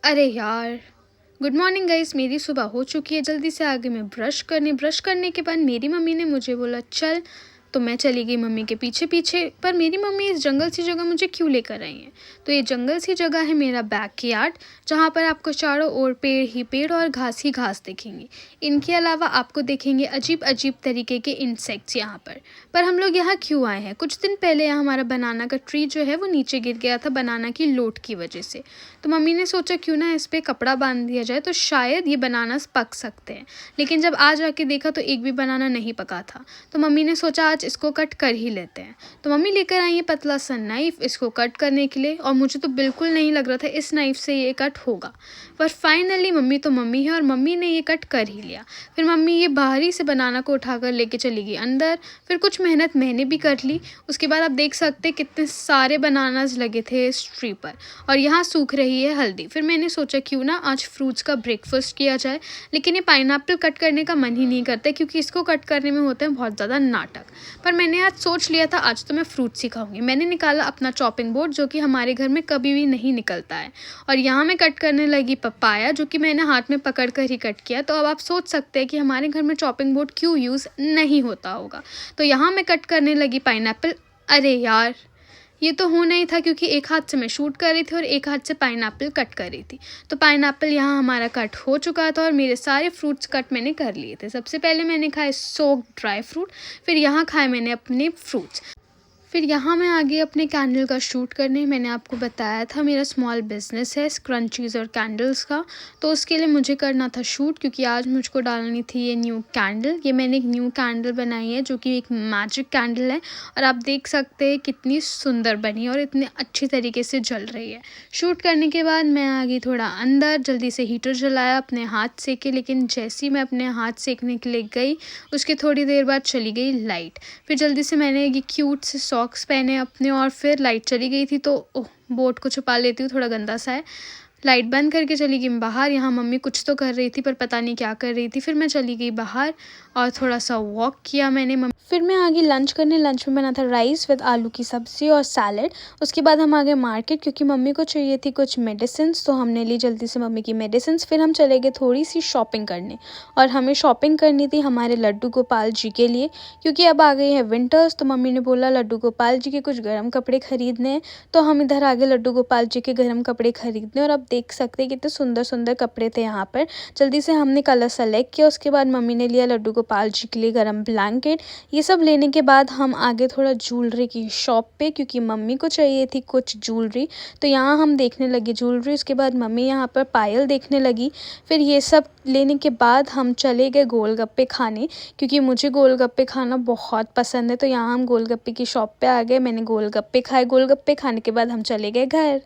अरे यार! Good morning guys. मेरी सुबह हो चुकी है, जल्दी से आ गई मैं ब्रश करने के बाद मेरी मम्मी ने मुझे बोला चल, तो मैं चली गई मम्मी के पीछे-पीछे। पर मेरी मम्मी इस जंगल सी जगह मुझे क्यों लेकर आई हैं? तो ये जंगल सी जगह है मेरा बैकयार्ड, जहाँ पर आपको चारों ओर पेड़ ही पेड़ और घास ही घास दिखेंगी। इनके अलावा आपको दिखेंगे अजीब-अजीब तरीके के इंसेक्ट्स यहाँ पर। पर हम लोग यहाँ क्यों आए हैं? कुछ दिन पहले यहाँ हमारा बनाना का ट्री जो है वो नीचे गिर गया था बनाना की लोट की वजह से। तो मम्मी ने सोचा क्यों ना इस पे कपड़ा बांध दिया जाए, तो शायद ये बनानास पक सकते हैं। लेकिन जब आज आके देखा तो एक भी बनाना नहीं पका था। तो मम्मी ने सोचा आज इसको कट कर ही लेते हैं। तो मम्मी लेकर आई है पतला सा नाइफ इसको कट करने के लिए, और मुझे तो बिल्कुल नहीं लग रहा था इस नाइफ से ये कट होगा। पर फाइनली मम्मी तो मम्मी है और मम्मी ने ये कट कर ही लिया। फिर मम्मी ये बाहरी से बनाना को उठाकर लेके चली गई अंदर। फिर कुछ मेहनत मैंने भी कर ली। उसके बाद आप देख सकते कितने सारे बनानास लगे थे इस ट्री पर, और यहाँ सूख रही है हल्दी। फिर मैंने सोचा क्यों ना आज फ्रूट्स का ब्रेकफास्ट किया जाए। लेकिन ये पाइनएप्पल कट करने का मन ही नहीं करता, क्योंकि इसको कट करने में होते हैं बहुत ज़्यादा नाटक। पर मैंने आज सोच लिया था आज तो मैं फ्रूट्स ही खाऊंगी। मैंने निकाला अपना चॉपिंग बोर्ड, जो कि हमारे घर में कभी भी नहीं निकलता है, और यहाँ मैं कट करने लगी पपाया, जो कि मैंने हाथ में पकड़ कर ही कट किया। तो अब आप सोच सकते हैं कि हमारे घर में चॉपिंग बोर्ड क्यों यूज़ नहीं होता होगा। तो यहाँ मैं कट करने लगी पाइनएप्पल। अरे यार, ये तो हो नहीं था, क्योंकि एक हाथ से मैं शूट कर रही थी और एक हाथ से पाइनएप्पल कट कर रही थी। तो पाइनएप्पल यहाँ हमारा कट हो चुका था और मेरे सारे फ्रूट्स कट मैंने कर लिए थे। सबसे पहले मैंने खाए सोक्ड ड्राई फ्रूट, फिर यहाँ खाए मैंने अपने फ्रूट्स। फिर यहाँ मैं आ गई अपने कैंडल का शूट करने। मैंने आपको बताया था मेरा स्मॉल बिजनेस है स्क्रंचीज़ और कैंडल्स का, तो उसके लिए मुझे करना था शूट, क्योंकि आज मुझको डालनी थी ये न्यू कैंडल। ये मैंने एक न्यू कैंडल बनाई है जो कि एक मैजिक कैंडल है, और आप देख सकते हैं कितनी सुंदर बनी और इतने अच्छी तरीके से जल रही है। शूट करने के बाद मैं आ गई थोड़ा अंदर, जल्दी से हीटर जलाया, अपने हाथ सेके। लेकिन जैसे ही मैं अपने हाथ सेकने के लिए गई, उसके थोड़ी देर बाद चली गई लाइट। फिर जल्दी से मैंने ये क्यूट से सॉक्स पहने अपने, और फिर लाइट चली गई थी तो बोर्ड को छुपा लेती हूँ, थोड़ा गंदा सा है। लाइट बंद करके चली गई बाहर। यहाँ मम्मी कुछ तो कर रही थी पर पता नहीं क्या कर रही थी। फिर मैं चली गई बाहर और थोड़ा सा वॉक किया मैंने। फिर मैं आ गई लंच करने। लंच में बना था राइस विद आलू की सब्ज़ी और सैलड। उसके बाद हम आ गए मार्केट, क्योंकि मम्मी को चाहिए थी कुछ मेडिसिन्स, तो हमने ली जल्दी से मम्मी की मेडिसिन्स। फिर हम चले गए थोड़ी सी शॉपिंग करने, और हमें शॉपिंग करनी थी हमारे लड्डू गोपाल जी के लिए, क्योंकि अब आ गई है विंटर्स। तो मम्मी ने बोला लड्डू गोपाल जी के कुछ गर्म कपड़े खरीदने हैं, तो हम इधर आ गए लड्डू गोपाल जी के गर्म कपड़े खरीदने। और अब देख सकते हैं कितने सुंदर सुंदर कपड़े थे यहाँ पर। जल्दी से हमने कलर सेलेक्ट किया। उसके बाद मम्मी ने लिया लड्डू गोपाल जी के लिए गर्म ब्लैंकेट। ये सब लेने के बाद हम आगे थोड़ा ज्वेलरी की शॉप पे, क्योंकि मम्मी को चाहिए थी कुछ ज्वेलरी, तो यहाँ हम देखने लगे ज्वेलरी। उसके बाद मम्मी यहाँ पर पायल देखने लगी। फिर ये सब लेने के बाद हम चले गए गोलगप्पे खाने, क्योंकि मुझे गोलगप्पे खाना बहुत पसंद है। तो यहाँ हम गोलगप्पे की शॉप पे आ गए। मैंने गोलगप्पे खाए। गोलगप्पे खाने के बाद हम चले गए घर।